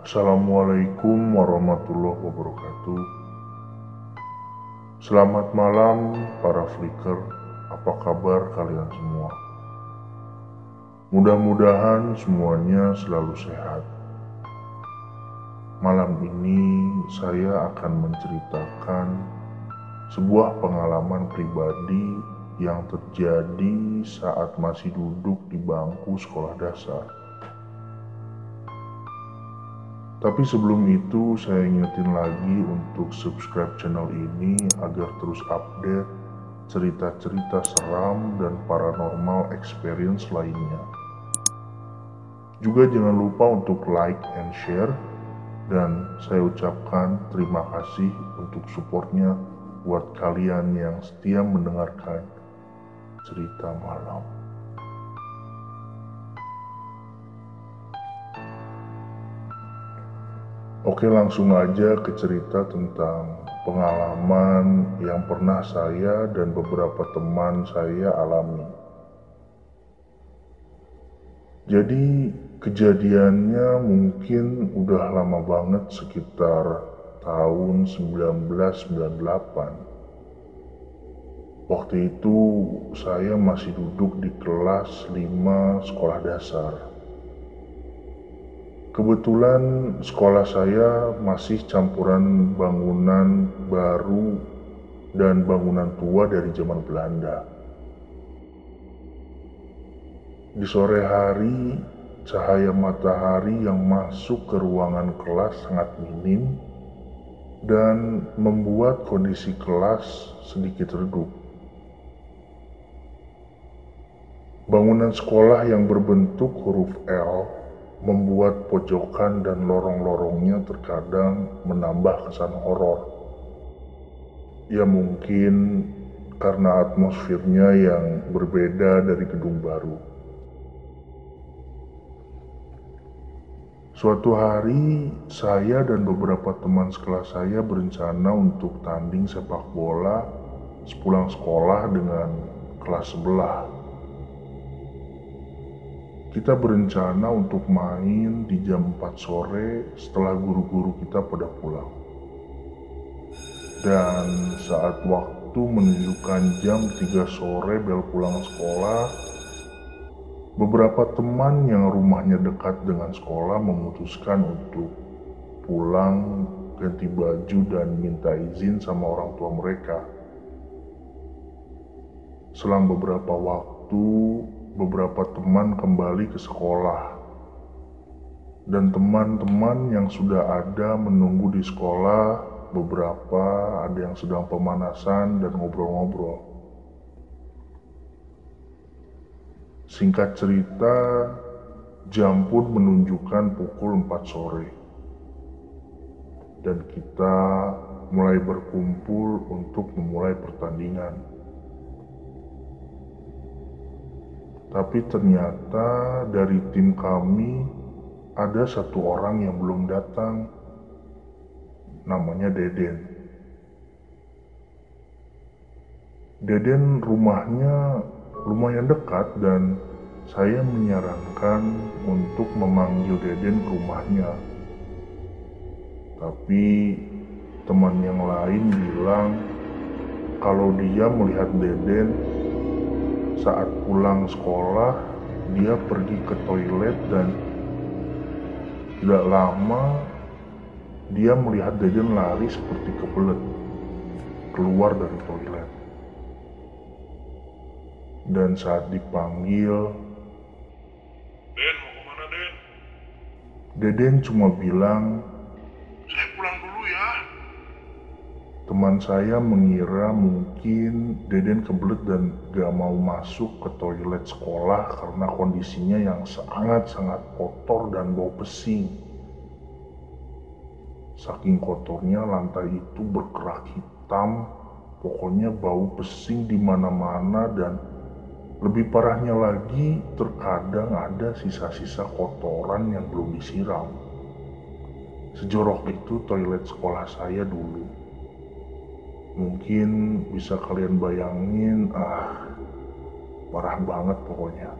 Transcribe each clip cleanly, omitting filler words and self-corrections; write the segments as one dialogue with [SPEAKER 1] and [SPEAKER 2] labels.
[SPEAKER 1] Assalamualaikum warahmatullahi wabarakatuh. Selamat malam para flicker, apa kabar kalian semua? Mudah-mudahan semuanya selalu sehat. Malam ini saya akan menceritakan sebuah pengalaman pribadi yang terjadi saat masih duduk di bangku sekolah dasar. Tapi sebelum itu saya ingetin lagi untuk subscribe channel ini agar terus update cerita-cerita seram dan paranormal experience lainnya. Juga jangan lupa untuk like and share, dan saya ucapkan terima kasih untuk supportnya buat kalian yang setia mendengarkan cerita malam. Oke, langsung aja ke cerita tentang pengalaman yang pernah saya dan beberapa teman saya alami. Jadi kejadiannya mungkin udah lama banget, sekitar tahun 1998. Waktu itu saya masih duduk di kelas 5 sekolah dasar. Kebetulan sekolah saya masih campuran bangunan baru dan bangunan tua dari zaman Belanda. Di sore hari, cahaya matahari yang masuk ke ruangan kelas sangat minim dan membuat kondisi kelas sedikit redup. Bangunan sekolah yang berbentuk huruf L membuat pojokan dan lorong-lorongnya terkadang menambah kesan horor. Ya mungkin karena atmosfernya yang berbeda dari gedung baru. Suatu hari, saya dan beberapa teman sekelas saya berencana untuk tanding sepak bola sepulang sekolah dengan kelas sebelah. Kita berencana untuk main di jam 4 sore setelah guru-guru kita pada pulang. Dan saat waktu menunjukkan jam 3 sore bel pulang sekolah, beberapa teman yang rumahnya dekat dengan sekolah memutuskan untuk pulang, ganti baju, dan minta izin sama orang tua mereka. Selang beberapa waktu, beberapa teman kembali ke sekolah, dan teman-teman yang sudah ada menunggu di sekolah, beberapa ada yang sedang pemanasan dan ngobrol-ngobrol. Singkat cerita, jam pun menunjukkan pukul 4 sore, dan kita mulai berkumpul untuk memulai pertandingan. Tapi ternyata dari tim kami ada satu orang yang belum datang, namanya Deden. Deden rumahnya lumayan dekat dan saya menyarankan untuk memanggil Deden ke rumahnya. Tapi teman yang lain bilang kalau dia melihat Deden saat pulang sekolah, dia pergi ke toilet dan tidak lama dia melihat Deden lari seperti kebelet keluar dari toilet. Dan saat dipanggil,
[SPEAKER 2] Den, mau kemana Den?
[SPEAKER 1] Deden cuma bilang,
[SPEAKER 2] Saya pulang dulu ya.
[SPEAKER 1] teman saya mengira mungkin Deden kebelet dan gak mau masuk ke toilet sekolah karena kondisinya yang sangat-sangat kotor dan bau pesing. Saking kotornya lantai itu berkerak hitam, pokoknya bau pesing di mana-mana, dan lebih parahnya lagi terkadang ada sisa-sisa kotoran yang belum disiram. Sejorok itu toilet sekolah saya dulu. Mungkin bisa kalian bayangin, parah banget pokoknya.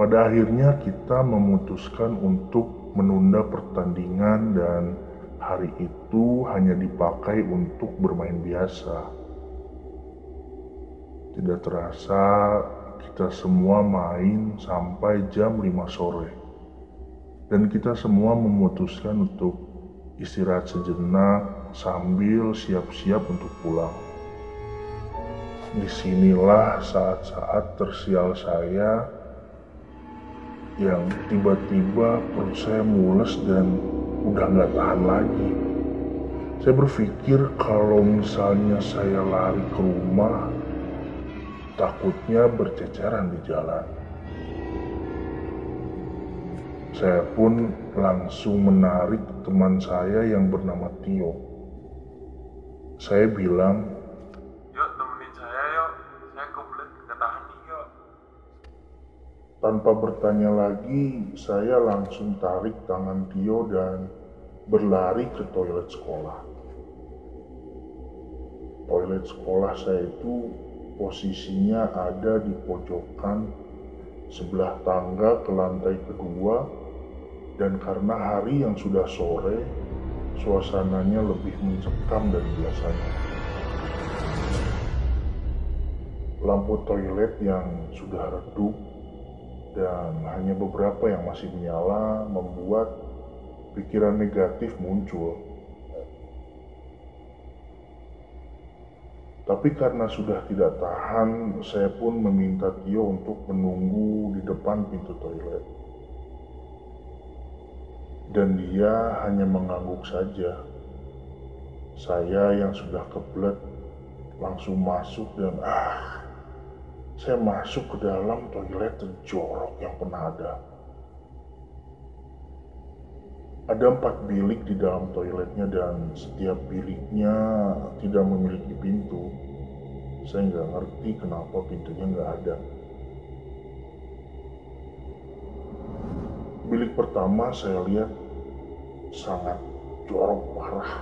[SPEAKER 1] Pada akhirnya kita memutuskan untuk menunda pertandingan dan hari itu hanya dipakai untuk bermain biasa. Tidak terasa kita semua main sampai jam 5 sore. Dan kita semua memutuskan untuk istirahat sejenak sambil siap-siap untuk pulang. Disinilah saat-saat tersial saya yang tiba-tiba perut saya mules dan udah gak tahan lagi. Saya berpikir kalau misalnya saya lari ke rumah, takutnya berceceran di jalan. Saya pun langsung menarik teman saya yang bernama Tio. Saya bilang,
[SPEAKER 3] "Yuk temenin saya yuk, saya kebelet gak tahan nih yuk."
[SPEAKER 1] tanpa bertanya lagi, saya langsung tarik tangan Tio dan berlari ke toilet sekolah. Toilet sekolah saya itu posisinya ada di pojokan sebelah tangga ke lantai kedua, dan karena hari yang sudah sore, suasananya lebih mencekam dari biasanya. Lampu toilet yang sudah redup dan hanya beberapa yang masih menyala membuat pikiran negatif muncul. Tapi karena sudah tidak tahan, saya pun meminta Tio untuk menunggu di depan pintu toilet. Dan dia hanya mengangguk saja. Saya yang sudah kebelet langsung masuk dan saya masuk ke dalam toilet terjorok yang pernah ada. Ada 4 bilik di dalam toiletnya dan setiap biliknya tidak memiliki pintu. Saya nggak ngerti kenapa pintunya nggak ada. Bilik pertama saya lihat sangat jorok parah.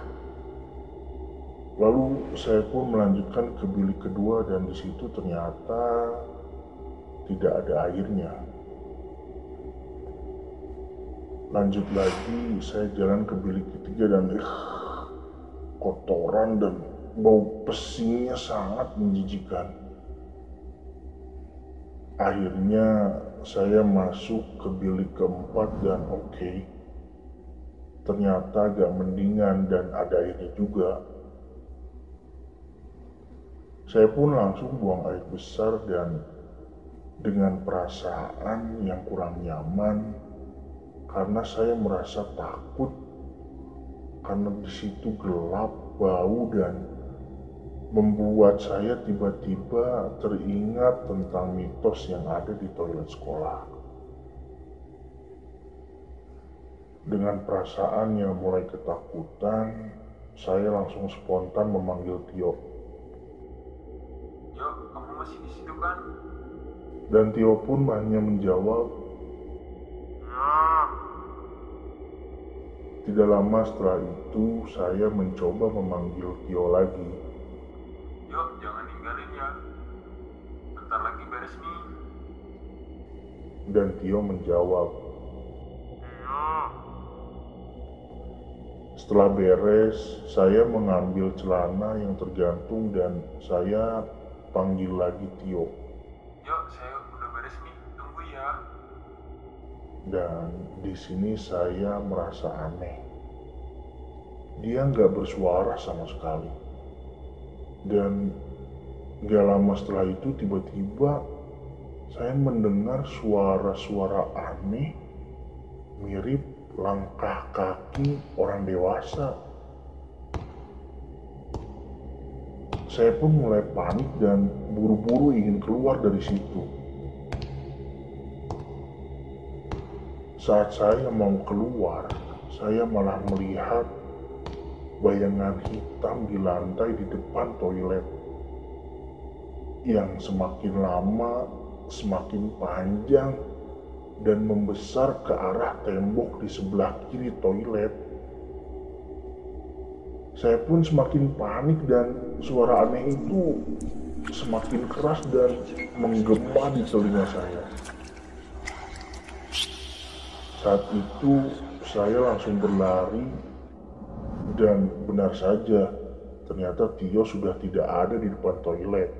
[SPEAKER 1] Lalu saya pun melanjutkan ke bilik kedua dan di situ ternyata tidak ada airnya. Lanjut lagi, saya jalan ke bilik ketiga dan kotoran dan bau pesingnya sangat menjijikan. Akhirnya saya masuk ke bilik keempat dan ternyata agak mendingan dan ada airnya juga. Saya pun langsung buang air besar dan dengan perasaan yang kurang nyaman, karena saya merasa takut karena di situ gelap, bau, dan membuat saya tiba-tiba teringat tentang mitos yang ada di toilet sekolah. Dengan perasaan yang mulai ketakutan, saya langsung spontan memanggil Tio.
[SPEAKER 3] "Yuk, kamu masih di situ kan?"
[SPEAKER 1] Dan Tio pun hanya menjawab, Tidak lama setelah itu, saya mencoba memanggil Tio lagi.
[SPEAKER 3] "Yuk, jangan ninggalin ya. Bentar lagi beres nih."
[SPEAKER 1] Dan Tio menjawab.
[SPEAKER 3] "Iya."
[SPEAKER 1] Setelah beres, saya mengambil celana yang tergantung dan saya panggil lagi Tio.
[SPEAKER 3] "Yuk, saya udah beres nih. Tunggu ya."
[SPEAKER 1] Dan di sini saya merasa aneh. Dia nggak bersuara sama sekali. Dan nggak lama setelah itu tiba-tiba saya mendengar suara-suara aneh mirip langkah kaki orang dewasa. Saya pun mulai panik dan buru-buru ingin keluar dari situ. Saat saya mau keluar, saya malah melihat bayangan hitam di lantai di depan toilet yang semakin lama semakin panjang dan membesar ke arah tembok di sebelah kiri toilet. Saya pun semakin panik dan suara aneh itu semakin keras dan menggema di telinga saya. Saat itu saya langsung berlari dan benar saja ternyata Tio sudah tidak ada di depan toilet.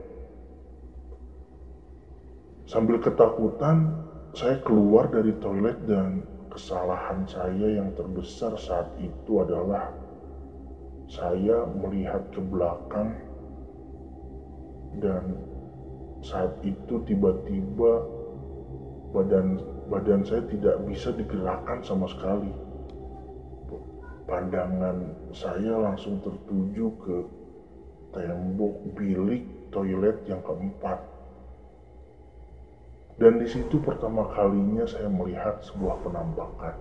[SPEAKER 1] Sambil ketakutan, saya keluar dari toilet dan kesalahan saya yang terbesar saat itu adalah saya melihat ke belakang dan saat itu tiba-tiba badan saya tidak bisa digerakkan sama sekali. Pandangan saya langsung tertuju ke tembok bilik toilet yang keempat. Dan di situ pertama kalinya saya melihat sebuah penampakan.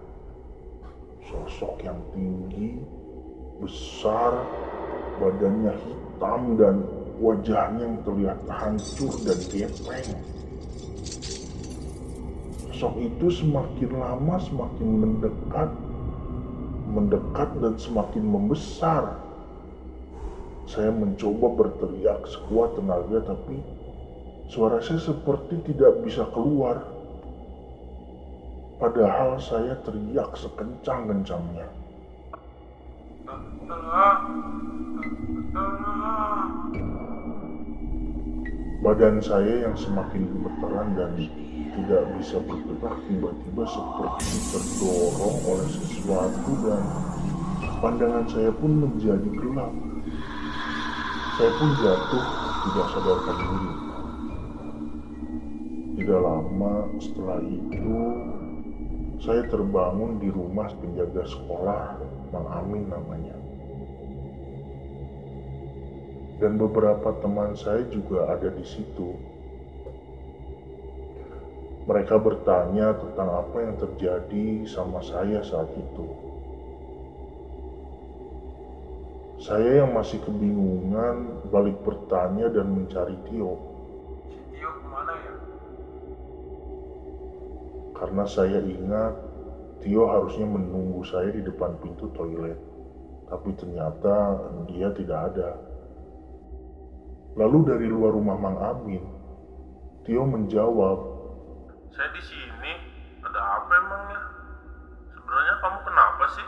[SPEAKER 1] Sosok yang tinggi, besar, badannya hitam dan wajahnya yang terlihat hancur dan gepeng. Sosok itu semakin lama semakin mendekat dan semakin membesar. Saya mencoba berteriak sekuat tenaga tapi suara saya seperti tidak bisa keluar. Padahal saya teriak sekencang-kencangnya. Badan saya yang semakin gemeteran dan tidak bisa bergerak tiba-tiba seperti terdorong oleh sesuatu dan pandangan saya pun menjadi gelap. Saya pun jatuh tidak sadarkan diri. Tidak lama setelah itu, saya terbangun di rumah penjaga sekolah, Mang Amin namanya. Dan beberapa teman saya juga ada di situ. Mereka bertanya tentang apa yang terjadi sama saya saat itu. Saya yang masih kebingungan balik bertanya dan mencari Tio.
[SPEAKER 3] Si Tio kemana ya?
[SPEAKER 1] Karena saya ingat Tio harusnya menunggu saya di depan pintu toilet. Tapi ternyata dia tidak ada. Lalu dari luar rumah Mang Amin, Tio menjawab,
[SPEAKER 2] Saya di sini. Ada apa emangnya? Sebenarnya kamu kenapa sih?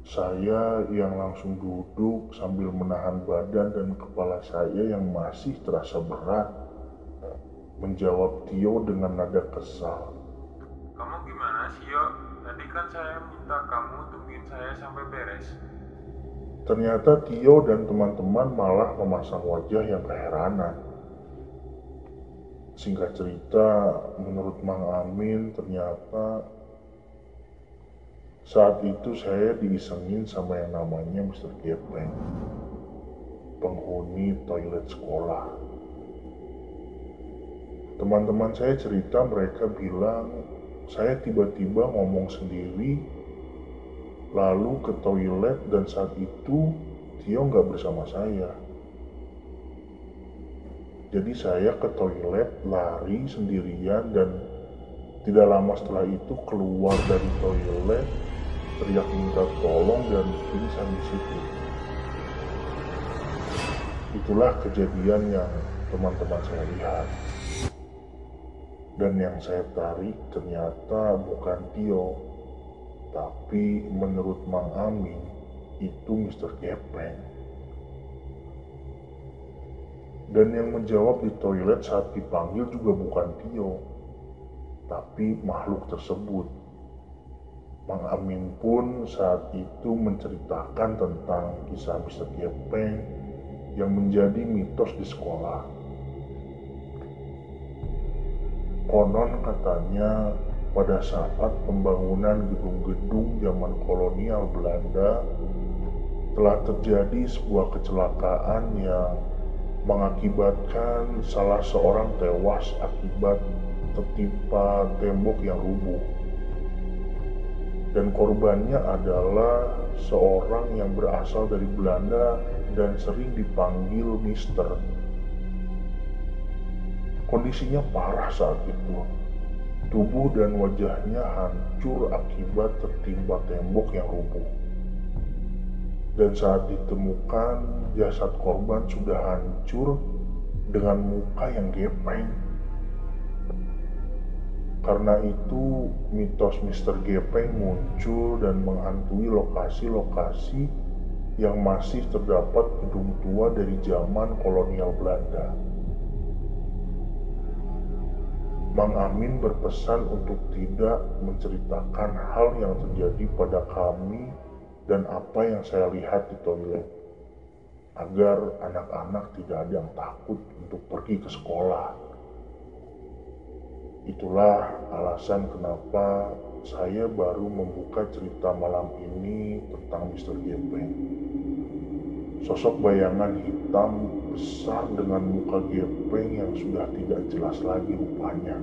[SPEAKER 1] saya yang langsung duduk sambil menahan badan dan kepala saya yang masih terasa berat, menjawab Tio dengan nada kesal.
[SPEAKER 3] Kamu gimana sih, Yo? Tadi kan saya minta kamu tungguin saya sampai beres.
[SPEAKER 1] Ternyata Tio dan teman-teman malah memasang wajah yang keheranan. Singkat cerita, menurut Mang Amin ternyata saat itu saya diisengin sama yang namanya Mr. Gepeng, penghuni toilet sekolah. Teman-teman saya cerita mereka bilang saya tiba-tiba ngomong sendiri lalu ke toilet dan saat itu Tio nggak bersama saya. Jadi saya ke toilet lari sendirian dan tidak lama setelah itu keluar dari toilet teriak minta tolong dan pingsan di situ. Itulah kejadian yang teman-teman saya lihat. Dan yang saya tarik ternyata bukan Tio, tapi menurut Mang Amin itu Mr. Gepeng. Dan yang menjawab di toilet saat dipanggil juga bukan Tio, tapi makhluk tersebut. Mang Amin pun saat itu menceritakan tentang kisah Mr. Gepeng yang menjadi mitos di sekolah. Konon katanya pada saat pembangunan gedung-gedung zaman kolonial Belanda telah terjadi sebuah kecelakaan yang mengakibatkan salah seorang tewas akibat tertimpa tembok yang rubuh. Dan korbannya adalah seorang yang berasal dari Belanda dan sering dipanggil Mister. Kondisinya parah saat itu. Tubuh dan wajahnya hancur akibat tertimpa tembok yang rubuh. Dan saat ditemukan, jasad korban sudah hancur dengan muka yang gepeng. Karena itu, mitos Mr. Gepeng muncul dan menghantui lokasi-lokasi yang masih terdapat gedung tua dari zaman kolonial Belanda. Mang Amin berpesan untuk tidak menceritakan hal yang terjadi pada kami dan apa yang saya lihat di toilet, agar anak-anak tidak ada yang takut untuk pergi ke sekolah. Itulah alasan kenapa saya baru membuka cerita malam ini tentang Mr. Gepeng. Sosok bayangan hitam besar dengan muka gepeng yang sudah tidak jelas lagi rupanya.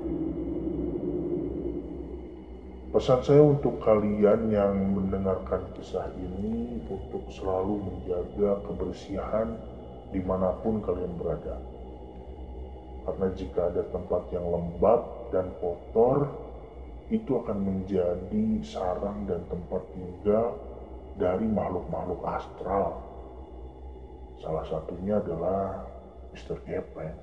[SPEAKER 1] Pesan saya untuk kalian yang mendengarkan kisah ini untuk selalu menjaga kebersihan dimanapun kalian berada. Karena jika ada tempat yang lembab dan kotor, itu akan menjadi sarang dan tempat tinggal dari makhluk-makhluk astral. Salah satunya adalah Mr. Gepeng.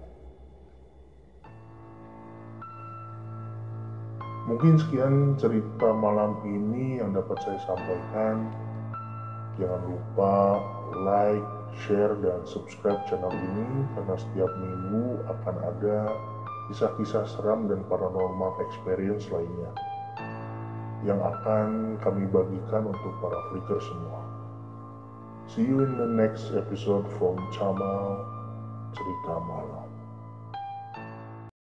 [SPEAKER 1] Mungkin sekian cerita malam ini yang dapat saya sampaikan. Jangan lupa like, share, dan subscribe channel ini karena setiap minggu akan ada kisah-kisah seram dan paranormal experience lainnya yang akan kami bagikan untuk para freaker semua. See you in the next episode from Camal Cerita Malam.